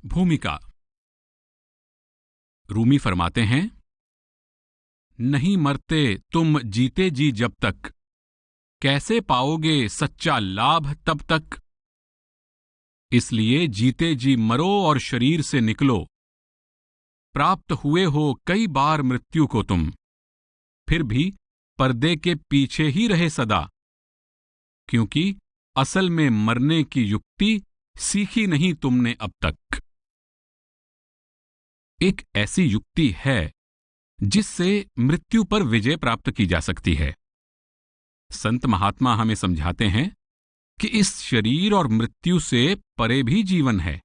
भूमिका। रूमी फरमाते हैं, नहीं मरते तुम जीते जी जब तक, कैसे पाओगे सच्चा लाभ तब तक। इसलिए जीते जी मरो और शरीर से निकलो। प्राप्त हुए हो कई बार मृत्यु को तुम, फिर भी पर्दे के पीछे ही रहे सदा, क्योंकि असल में मरने की युक्ति सीखी नहीं तुमने अब तक। एक ऐसी युक्ति है जिससे मृत्यु पर विजय प्राप्त की जा सकती है। संत महात्मा हमें समझाते हैं कि इस शरीर और मृत्यु से परे भी जीवन है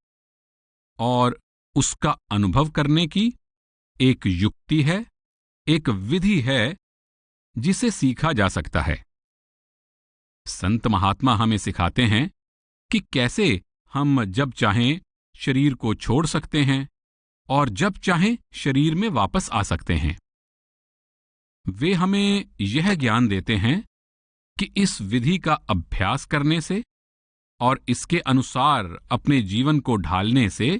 और उसका अनुभव करने की एक युक्ति है, एक विधि है जिसे सीखा जा सकता है। संत महात्मा हमें सिखाते हैं कि कैसे हम जब चाहें शरीर को छोड़ सकते हैं और जब चाहें शरीर में वापस आ सकते हैं। वे हमें यह ज्ञान देते हैं कि इस विधि का अभ्यास करने से और इसके अनुसार अपने जीवन को ढालने से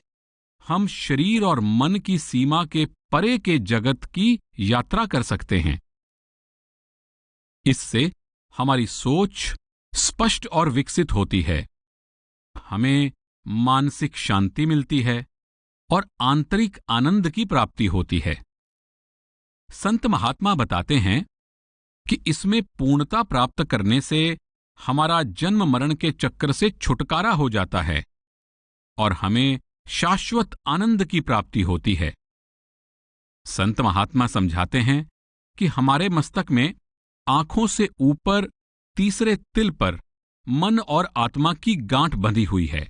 हम शरीर और मन की सीमा के परे के जगत की यात्रा कर सकते हैं। इससे हमारी सोच स्पष्ट और विकसित होती है, हमें मानसिक शांति मिलती है और आंतरिक आनंद की प्राप्ति होती है। संत महात्मा बताते हैं कि इसमें पूर्णता प्राप्त करने से हमारा जन्म मरण के चक्र से छुटकारा हो जाता है और हमें शाश्वत आनंद की प्राप्ति होती है। संत महात्मा समझाते हैं कि हमारे मस्तक में आंखों से ऊपर तीसरे तिल पर मन और आत्मा की गांठ बंधी हुई है।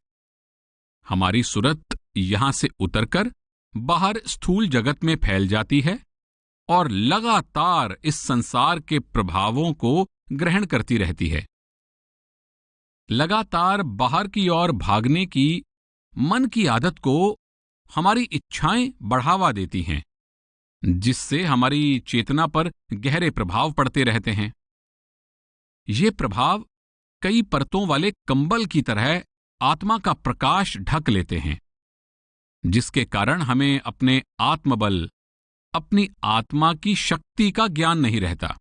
हमारी सुरत यहां से उतरकर बाहर स्थूल जगत में फैल जाती है और लगातार इस संसार के प्रभावों को ग्रहण करती रहती है। लगातार बाहर की ओर भागने की मन की आदत को हमारी इच्छाएं बढ़ावा देती हैं, जिससे हमारी चेतना पर गहरे प्रभाव पड़ते रहते हैं। ये प्रभाव कई परतों वाले कंबल की तरह आत्मा का प्रकाश ढक लेते हैं, जिसके कारण हमें अपने आत्मबल, अपनी आत्मा की शक्ति का ज्ञान नहीं रहता।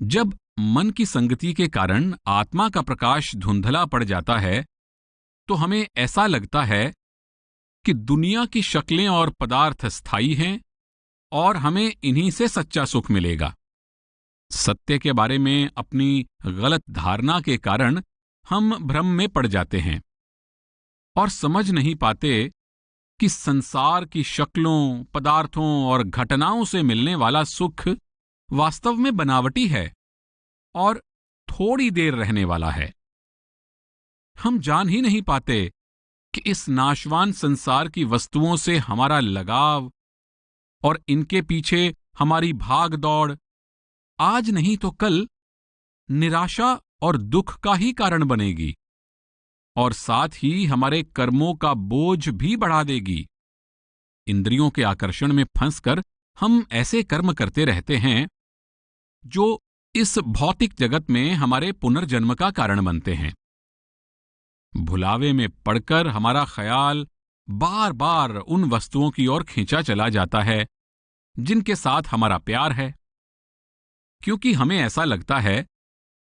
जब मन की संगति के कारण आत्मा का प्रकाश धुंधला पड़ जाता है, तो हमें ऐसा लगता है कि दुनिया की शक्लें और पदार्थ स्थायी हैं और हमें इन्हीं से सच्चा सुख मिलेगा। सत्य के बारे में अपनी गलत धारणा के कारण हम भ्रम में पड़ जाते हैं और समझ नहीं पाते कि संसार की शक्लों, पदार्थों और घटनाओं से मिलने वाला सुख वास्तव में बनावटी है और थोड़ी देर रहने वाला है। हम जान ही नहीं पाते कि इस नाशवान संसार की वस्तुओं से हमारा लगाव और इनके पीछे हमारी भाग दौड़ आज नहीं तो कल निराशा और दुख का ही कारण बनेगी और साथ ही हमारे कर्मों का बोझ भी बढ़ा देगी। इंद्रियों के आकर्षण में फंसकर हम ऐसे कर्म करते रहते हैं जो इस भौतिक जगत में हमारे पुनर्जन्म का कारण बनते हैं। भुलावे में पड़कर हमारा ख्याल बार बार उन वस्तुओं की ओर खींचा चला जाता है जिनके साथ हमारा प्यार है, क्योंकि हमें ऐसा लगता है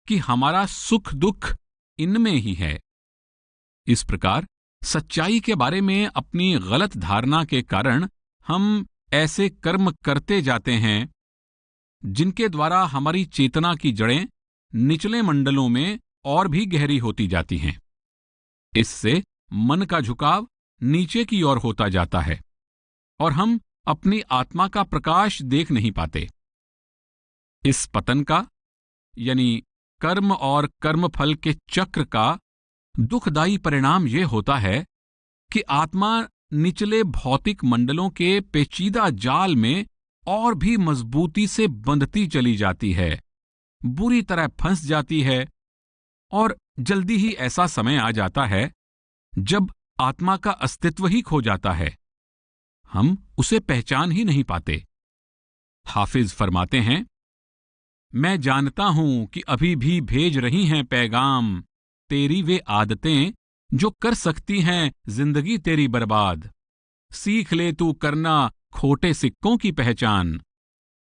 कि हमारा सुख दुख इनमें ही है। इस प्रकार सच्चाई के बारे में अपनी गलत धारणा के कारण हम ऐसे कर्म करते जाते हैं जिनके द्वारा हमारी चेतना की जड़ें निचले मंडलों में और भी गहरी होती जाती हैं। इससे मन का झुकाव नीचे की ओर होता जाता है और हम अपनी आत्मा का प्रकाश देख नहीं पाते। इस पतन का यानी कर्म और कर्मफल के चक्र का दुखदायी परिणाम यह होता है कि आत्मा निचले भौतिक मंडलों के पेचीदा जाल में और भी मजबूती से बंधती चली जाती है, बुरी तरह फंस जाती है और जल्दी ही ऐसा समय आ जाता है जब आत्मा का अस्तित्व ही खो जाता है। हम उसे पहचान ही नहीं पाते। हाफिज फरमाते हैं, मैं जानता हूं कि अभी भी भेज रही हैं पैगाम, तेरी वे आदतें जो कर सकती हैं जिंदगी तेरी बर्बाद। सीख ले तू करना खोटे सिक्कों की पहचान।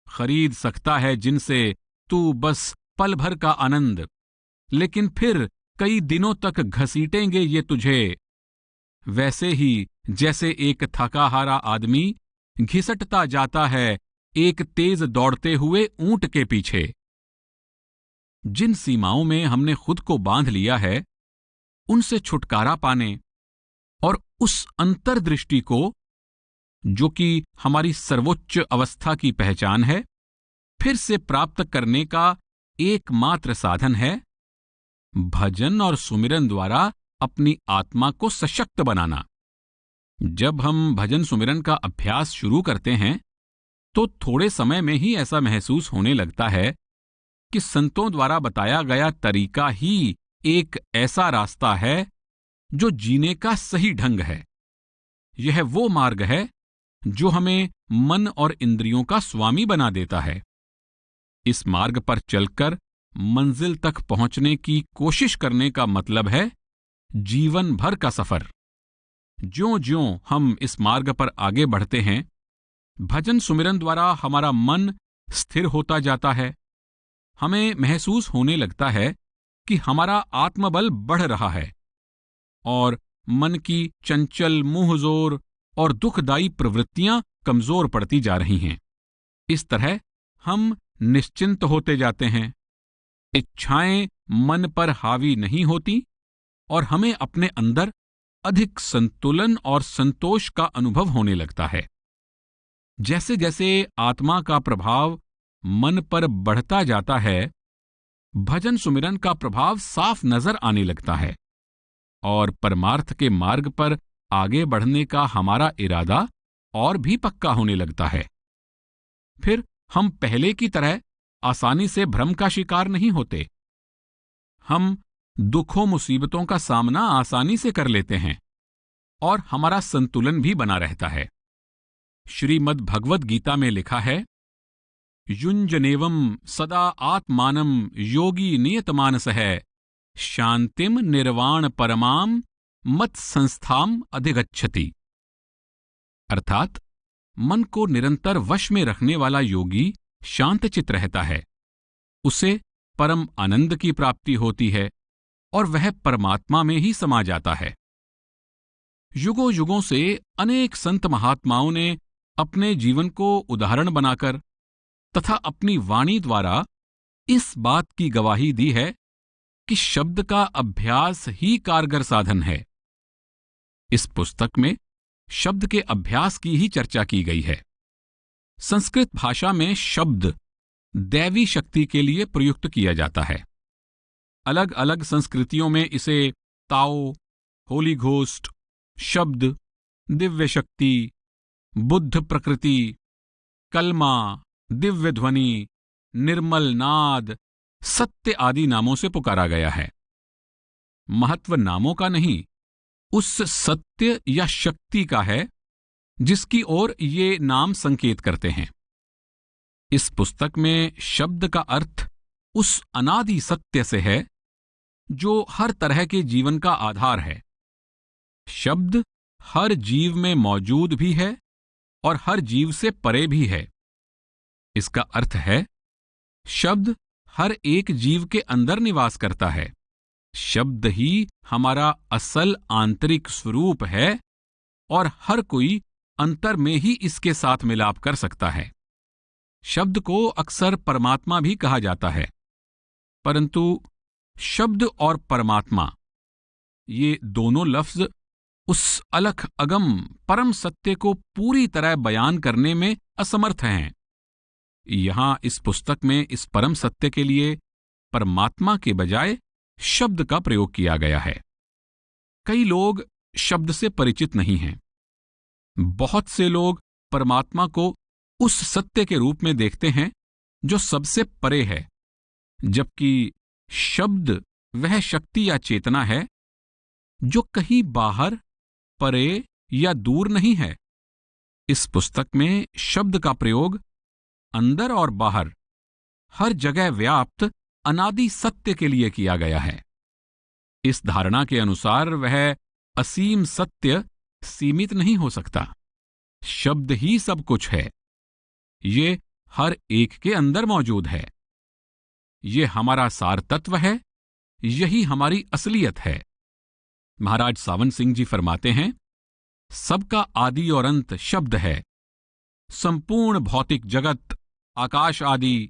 खरीद सकता है जिनसे तू बस पल भर का आनंद, लेकिन फिर कई दिनों तक घसीटेंगे ये तुझे। वैसे ही जैसे एक थका हारा आदमी घिसटता जाता है एक तेज दौड़ते हुए ऊंट के पीछे। जिन सीमाओं में हमने खुद को बांध लिया है, उनसे छुटकारा पाने और उस अंतर्दृष्टि को, जो कि हमारी सर्वोच्च अवस्था की पहचान है, फिर से प्राप्त करने का एकमात्र साधन है भजन और सुमिरन द्वारा अपनी आत्मा को सशक्त बनाना। जब हम भजन सुमिरन का अभ्यास शुरू करते हैं तो थोड़े समय में ही ऐसा महसूस होने लगता है कि संतों द्वारा बताया गया तरीका ही एक ऐसा रास्ता है जो जीने का सही ढंग है। यह वो मार्ग है जो हमें मन और इंद्रियों का स्वामी बना देता है। इस मार्ग पर चलकर मंजिल तक पहुंचने की कोशिश करने का मतलब है जीवन भर का सफर। ज्यों-ज्यों हम इस मार्ग पर आगे बढ़ते हैं, भजन सुमिरन द्वारा हमारा मन स्थिर होता जाता है। हमें महसूस होने लगता है कि हमारा आत्मबल बढ़ रहा है और मन की चंचल, मुंहजोर और दुखदायी प्रवृत्तियां कमजोर पड़ती जा रही हैं। इस तरह हम निश्चिंत होते जाते हैं। इच्छाएं मन पर हावी नहीं होती और हमें अपने अंदर अधिक संतुलन और संतोष का अनुभव होने लगता है। जैसे जैसे आत्मा का प्रभाव मन पर बढ़ता जाता है, भजन सुमिरन का प्रभाव साफ नजर आने लगता है और परमार्थ के मार्ग पर आगे बढ़ने का हमारा इरादा और भी पक्का होने लगता है। फिर हम पहले की तरह आसानी से भ्रम का शिकार नहीं होते। हम दुखों मुसीबतों का सामना आसानी से कर लेते हैं और हमारा संतुलन भी बना रहता है। श्रीमद् भगवद गीता में लिखा है, युञ्जनेवं सदा आत्मानं योगी नियतमानसः शांतिम निर्वाण परमाम मत संस्थाम अधिगच्छति। अर्थात मन को निरंतर वश में रखने वाला योगी शांतचित रहता है, उसे परम आनंद की प्राप्ति होती है और वह परमात्मा में ही समा जाता है। युगों युगों से अनेक संत महात्माओं ने अपने जीवन को उदाहरण बनाकर तथा अपनी वाणी द्वारा इस बात की गवाही दी है कि शब्द का अभ्यास ही कारगर साधन है। इस पुस्तक में शब्द के अभ्यास की ही चर्चा की गई है। संस्कृत भाषा में शब्द दैवी शक्ति के लिए प्रयुक्त किया जाता है। अलग अलग संस्कृतियों में इसे ताओ, होली घोस्ट, शब्द, दिव्य शक्ति, बुद्ध प्रकृति, कलमा, दिव्य ध्वनि, निर्मल नाद, सत्य आदि नामों से पुकारा गया है। महत्व नामों का नहीं, उस सत्य या शक्ति का है जिसकी ओर ये नाम संकेत करते हैं। इस पुस्तक में शब्द का अर्थ उस अनादि सत्य से है जो हर तरह के जीवन का आधार है। शब्द हर जीव में मौजूद भी है और हर जीव से परे भी है। इसका अर्थ है शब्द हर एक जीव के अंदर निवास करता है। शब्द ही हमारा असल आंतरिक स्वरूप है और हर कोई अंतर में ही इसके साथ मिलाप कर सकता है। शब्द को अक्सर परमात्मा भी कहा जाता है, परंतु शब्द और परमात्मा ये दोनों लफ्ज उस अलख अगम परम सत्य को पूरी तरह बयान करने में असमर्थ हैं। यहां इस पुस्तक में इस परम सत्य के लिए परमात्मा के बजाय शब्द का प्रयोग किया गया है। कई लोग शब्द से परिचित नहीं हैं। बहुत से लोग परमात्मा को उस सत्य के रूप में देखते हैं जो सबसे परे है, जबकि शब्द वह शक्ति या चेतना है जो कहीं बाहर, परे या दूर नहीं है। इस पुस्तक में शब्द का प्रयोग अंदर और बाहर हर जगह व्याप्त अनादि सत्य के लिए किया गया है। इस धारणा के अनुसार वह असीम सत्य सीमित नहीं हो सकता। शब्द ही सब कुछ है। ये हर एक के अंदर मौजूद है। ये हमारा सार तत्व है। यही हमारी असलियत है। महाराज सावन सिंह जी फरमाते हैं, सबका आदि और अंत शब्द है। संपूर्ण भौतिक जगत, आकाश आदि,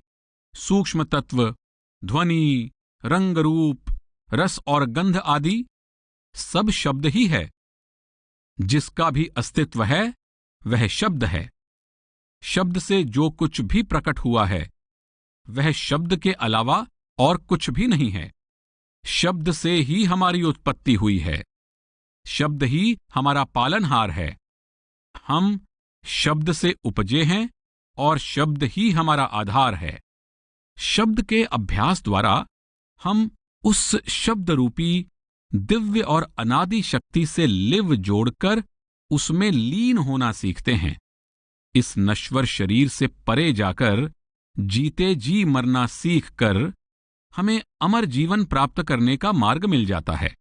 सूक्ष्म तत्व, ध्वनि, रंग रूप, रस और गंध आदि सब शब्द ही है। जिसका भी अस्तित्व है वह शब्द है। शब्द से जो कुछ भी प्रकट हुआ है वह शब्द के अलावा और कुछ भी नहीं है। शब्द से ही हमारी उत्पत्ति हुई है। शब्द ही हमारा पालनहार है। हम शब्द से उपजे हैं और शब्द ही हमारा आधार है। शब्द के अभ्यास द्वारा हम उस शब्द रूपी दिव्य और अनादि शक्ति से लिव जोड़कर उसमें लीन होना सीखते हैं। इस नश्वर शरीर से परे जाकर जीते जी मरना सीखकर हमें अमर जीवन प्राप्त करने का मार्ग मिल जाता है।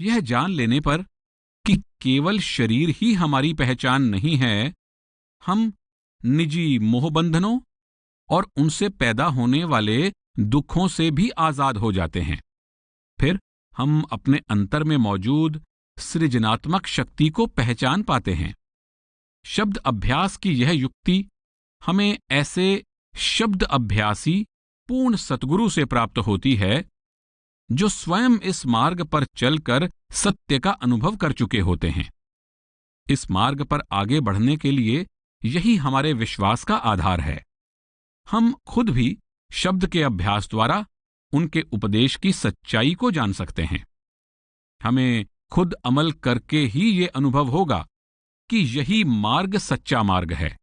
यह जान लेने पर कि केवल शरीर ही हमारी पहचान नहीं है, हम निजी मोहबंधनों और उनसे पैदा होने वाले दुखों से भी आजाद हो जाते हैं। फिर हम अपने अंतर में मौजूद सृजनात्मक शक्ति को पहचान पाते हैं। शब्द अभ्यास की यह युक्ति हमें ऐसे शब्द अभ्यासी पूर्ण सतगुरु से प्राप्त होती है जो स्वयं इस मार्ग पर चलकर सत्य का अनुभव कर चुके होते हैं। इस मार्ग पर आगे बढ़ने के लिए यही हमारे विश्वास का आधार है। हम खुद भी शब्द के अभ्यास द्वारा उनके उपदेश की सच्चाई को जान सकते हैं। हमें खुद अमल करके ही ये अनुभव होगा कि यही मार्ग सच्चा मार्ग है।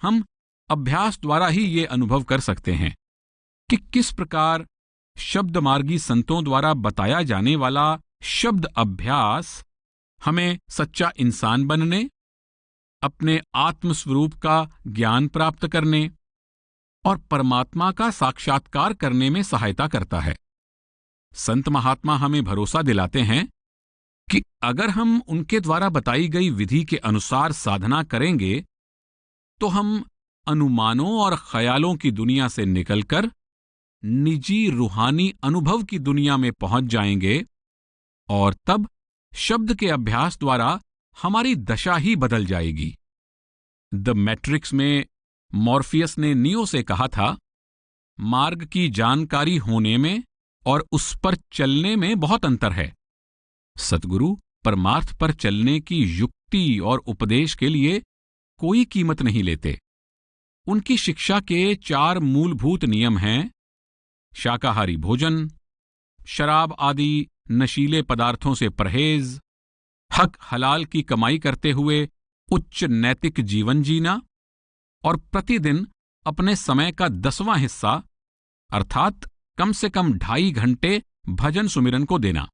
हम अभ्यास द्वारा ही ये अनुभव कर सकते हैं कि किस प्रकार शब्द मार्गी संतों द्वारा बताया जाने वाला शब्द अभ्यास हमें सच्चा इंसान बनने, अपने आत्मस्वरूप का ज्ञान प्राप्त करने और परमात्मा का साक्षात्कार करने में सहायता करता है। संत महात्मा हमें भरोसा दिलाते हैं कि अगर हम उनके द्वारा बताई गई विधि के अनुसार साधना करेंगे तो हम अनुमानों और ख्यालों की दुनिया से निकलकर निजी रूहानी अनुभव की दुनिया में पहुंच जाएंगे और तब शब्द के अभ्यास द्वारा हमारी दशा ही बदल जाएगी। द मैट्रिक्स में मॉर्फियस ने नियो से कहा था, मार्ग की जानकारी होने में और उस पर चलने में बहुत अंतर है। सतगुरु परमार्थ पर चलने की युक्ति और उपदेश के लिए कोई कीमत नहीं लेते। उनकी शिक्षा के 4 मूलभूत नियम हैं: शाकाहारी भोजन, शराब आदि नशीले पदार्थों से परहेज, हक हलाल की कमाई करते हुए उच्च नैतिक जीवन जीना और प्रतिदिन अपने समय का 10वां हिस्सा अर्थात कम से कम 2.5 घंटे भजन सुमिरन को देना।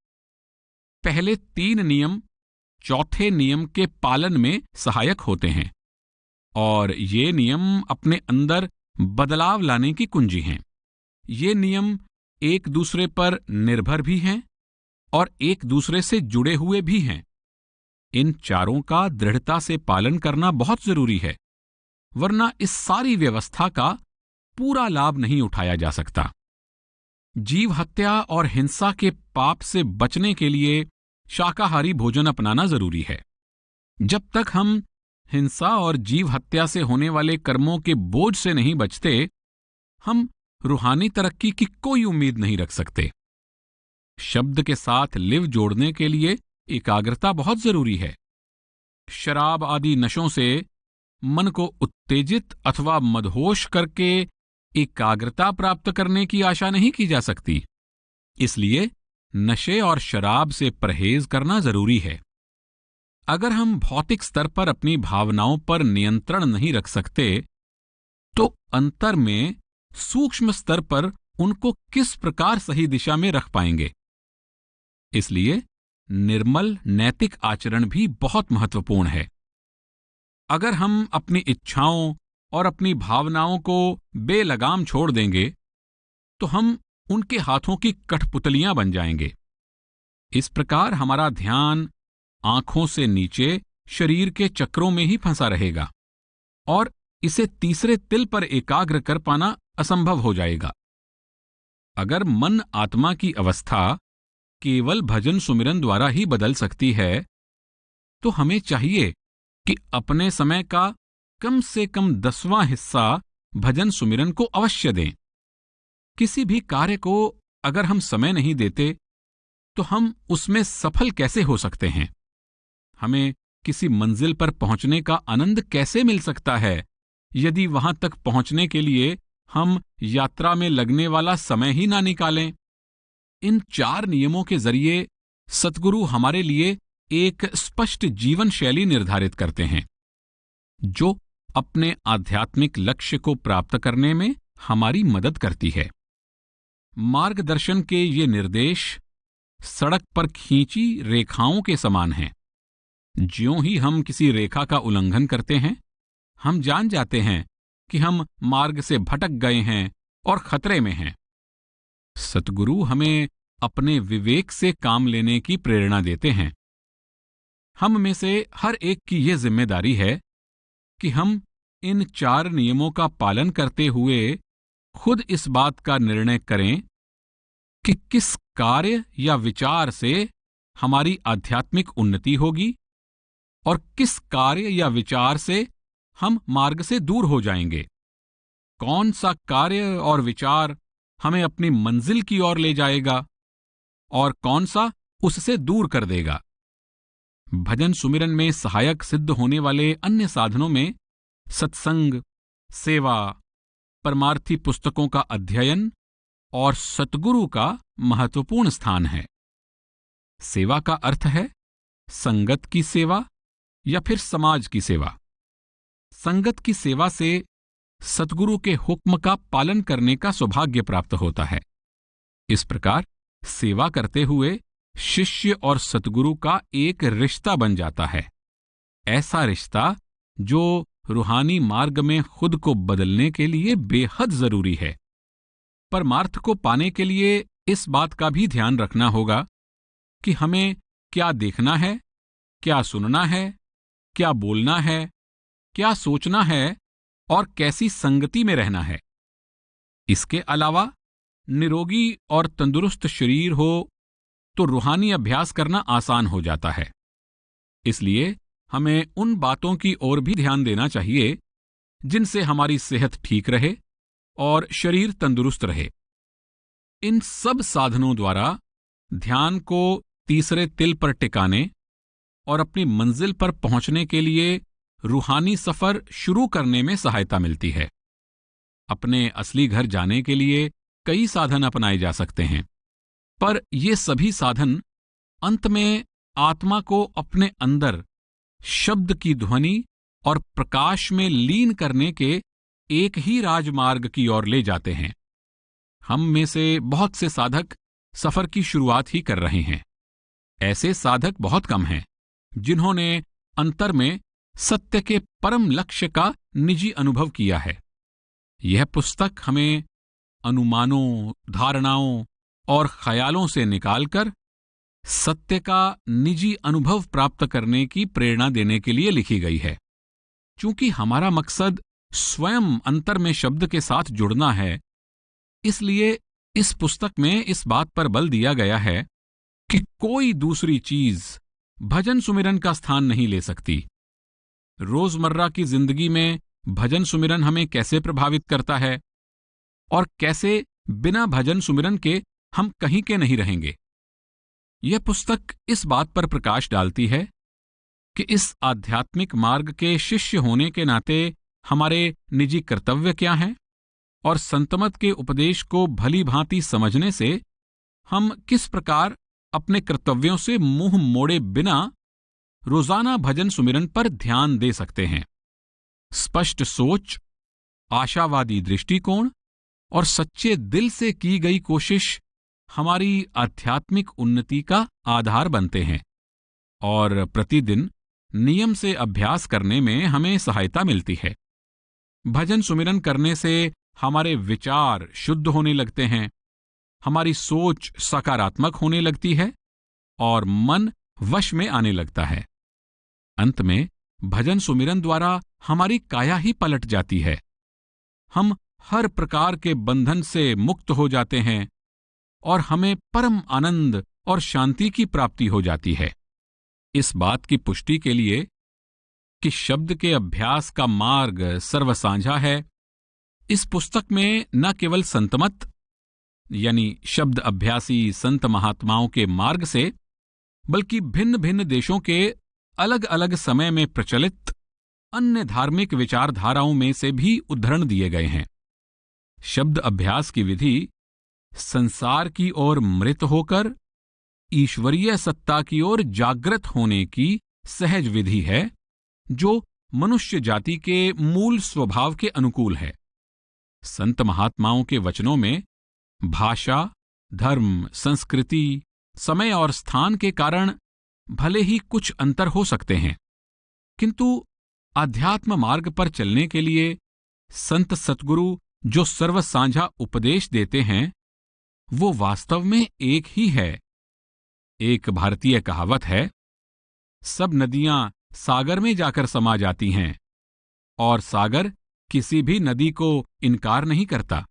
पहले 3 नियम चौथे नियम के पालन में सहायक होते हैं और ये नियम अपने अंदर बदलाव लाने की कुंजी हैं। ये नियम एक दूसरे पर निर्भर भी हैं और एक दूसरे से जुड़े हुए भी हैं। इन चारों का दृढ़ता से पालन करना बहुत जरूरी है, वरना इस सारी व्यवस्था का पूरा लाभ नहीं उठाया जा सकता। जीव हत्या और हिंसा के पाप से बचने के लिए शाकाहारी भोजन अपनाना जरूरी है। जब तक हम हिंसा और जीव हत्या से होने वाले कर्मों के बोझ से नहीं बचते, हम रूहानी तरक्की की कोई उम्मीद नहीं रख सकते। शब्द के साथ लिव जोड़ने के लिए एकाग्रता बहुत जरूरी है। शराब आदि नशों से मन को उत्तेजित अथवा मदहोश करके एकाग्रता प्राप्त करने की आशा नहीं की जा सकती। इसलिए नशे और शराब से परहेज करना जरूरी है। अगर हम भौतिक स्तर पर अपनी भावनाओं पर नियंत्रण नहीं रख सकते तो अंतर में सूक्ष्म स्तर पर उनको किस प्रकार सही दिशा में रख पाएंगे। इसलिए निर्मल नैतिक आचरण भी बहुत महत्वपूर्ण है। अगर हम अपनी इच्छाओं और अपनी भावनाओं को बेलगाम छोड़ देंगे तो हम उनके हाथों की कठपुतलियां बन जाएंगे। इस प्रकार हमारा ध्यान आंखों से नीचे शरीर के चक्रों में ही फंसा रहेगा और इसे तीसरे तिल पर एकाग्र कर पाना असंभव हो जाएगा। अगर मन आत्मा की अवस्था केवल भजन सुमिरन द्वारा ही बदल सकती है, तो हमें चाहिए कि अपने समय का कम से कम 10वां हिस्सा भजन सुमिरन को अवश्य दें। किसी भी कार्य को अगर हम समय नहीं देते, तो हम उसमें सफल कैसे हो सकते हैं? हमें किसी मंजिल पर पहुंचने का आनंद कैसे मिल सकता है, यदि वहां तक पहुंचने के लिए हम यात्रा में लगने वाला समय ही ना निकालें? इन 4 नियमों के जरिए सतगुरु हमारे लिए एक स्पष्ट जीवन शैली निर्धारित करते हैं, जो अपने आध्यात्मिक लक्ष्य को प्राप्त करने में हमारी मदद करती है। मार्गदर्शन के ये निर्देश सड़क पर खींची रेखाओं के समान हैं। ज्यों ही हम किसी रेखा का उल्लंघन करते हैं, हम जान जाते हैं कि हम मार्ग से भटक गए हैं और खतरे में हैं। सतगुरु हमें अपने विवेक से काम लेने की प्रेरणा देते हैं। हम में से हर एक की यह जिम्मेदारी है कि हम इन 4 नियमों का पालन करते हुए खुद इस बात का निर्णय करें कि किस कार्य या विचार से हमारी आध्यात्मिक उन्नति होगी और किस कार्य या विचार से हम मार्ग से दूर हो जाएंगे। कौन सा कार्य और विचार हमें अपनी मंजिल की ओर ले जाएगा और कौन सा उससे दूर कर देगा। भजन सुमिरन में सहायक सिद्ध होने वाले अन्य साधनों में सत्संग, सेवा, परमार्थी पुस्तकों का अध्ययन और सतगुरु का महत्वपूर्ण स्थान है। सेवा का अर्थ है संगत की सेवा या फिर समाज की सेवा। संगत की सेवा से सतगुरु के हुक्म का पालन करने का सौभाग्य प्राप्त होता है। इस प्रकार सेवा करते हुए शिष्य और सतगुरु का एक रिश्ता बन जाता है। ऐसा रिश्ता जो रूहानी मार्ग में खुद को बदलने के लिए बेहद जरूरी है। परमार्थ को पाने के लिए इस बात का भी ध्यान रखना होगा कि हमें क्या देखना है, क्या सुनना है, क्या बोलना है, क्या सोचना है और कैसी संगति में रहना है। इसके अलावा निरोगी और तंदुरुस्त शरीर हो तो रूहानी अभ्यास करना आसान हो जाता है। इसलिए हमें उन बातों की ओर भी ध्यान देना चाहिए जिनसे हमारी सेहत ठीक रहे और शरीर तंदुरुस्त रहे। इन सब साधनों द्वारा ध्यान को तीसरे तिल पर टिकाने और अपनी मंजिल पर पहुंचने के लिए रूहानी सफर शुरू करने में सहायता मिलती है। अपने असली घर जाने के लिए कई साधन अपनाए जा सकते हैं, पर ये सभी साधन अंत में आत्मा को अपने अंदर शब्द की ध्वनि और प्रकाश में लीन करने के एक ही राजमार्ग की ओर ले जाते हैं। हम में से बहुत से साधक सफर की शुरुआत ही कर रहे हैं। ऐसे साधक बहुत कम हैं जिन्होंने अंतर में सत्य के परम लक्ष्य का निजी अनुभव किया है। यह पुस्तक हमें अनुमानों, धारणाओं और ख्यालों से निकालकर सत्य का निजी अनुभव प्राप्त करने की प्रेरणा देने के लिए लिखी गई है। चूंकि हमारा मकसद स्वयं अंतर में शब्द के साथ जुड़ना है, इसलिए इस पुस्तक में इस बात पर बल दिया गया है कि कोई दूसरी चीज भजन सुमिरन का स्थान नहीं ले सकती। रोजमर्रा की जिंदगी में भजन सुमिरन हमें कैसे प्रभावित करता है और कैसे बिना भजन सुमिरन के हम कहीं के नहीं रहेंगे। यह पुस्तक इस बात पर प्रकाश डालती है कि इस आध्यात्मिक मार्ग के शिष्य होने के नाते हमारे निजी कर्तव्य क्या हैं और संतमत के उपदेश को भली भांति समझने से हम किस प्रकार अपने कर्तव्यों से मुंह मोड़े बिना रोजाना भजन सुमिरन पर ध्यान दे सकते हैं। स्पष्ट सोच, आशावादी दृष्टिकोण और सच्चे दिल से की गई कोशिश हमारी आध्यात्मिक उन्नति का आधार बनते हैं और प्रतिदिन नियम से अभ्यास करने में हमें सहायता मिलती है। भजन सुमिरन करने से हमारे विचार शुद्ध होने लगते हैं, हमारी सोच सकारात्मक होने लगती है और मन वश में आने लगता है। अंत में भजन सुमिरन द्वारा हमारी काया ही पलट जाती है। हम हर प्रकार के बंधन से मुक्त हो जाते हैं और हमें परम आनंद और शांति की प्राप्ति हो जाती है। इस बात की पुष्टि के लिए कि शब्द के अभ्यास का मार्ग सर्वसांझा है, इस पुस्तक में न केवल संतमत यानी शब्द अभ्यासी संत महात्माओं के मार्ग से, बल्कि भिन्न भिन्न देशों के अलग अलग समय में प्रचलित अन्य धार्मिक विचारधाराओं में से भी उद्धरण दिए गए हैं। शब्द अभ्यास की विधि संसार की ओर मृत होकर ईश्वरीय सत्ता की ओर जागृत होने की सहज विधि है, जो मनुष्य जाति के मूल स्वभाव के अनुकूल है। संत महात्माओं के वचनों में भाषा, धर्म, संस्कृति, समय और स्थान के कारण भले ही कुछ अंतर हो सकते हैं, किंतु आध्यात्म मार्ग पर चलने के लिए संत सतगुरु जो सर्वसांझा उपदेश देते हैं, वो वास्तव में एक ही है। एक भारतीय कहावत है, सब नदियां सागर में जाकर समा जाती हैं और सागर किसी भी नदी को इनकार नहीं करता।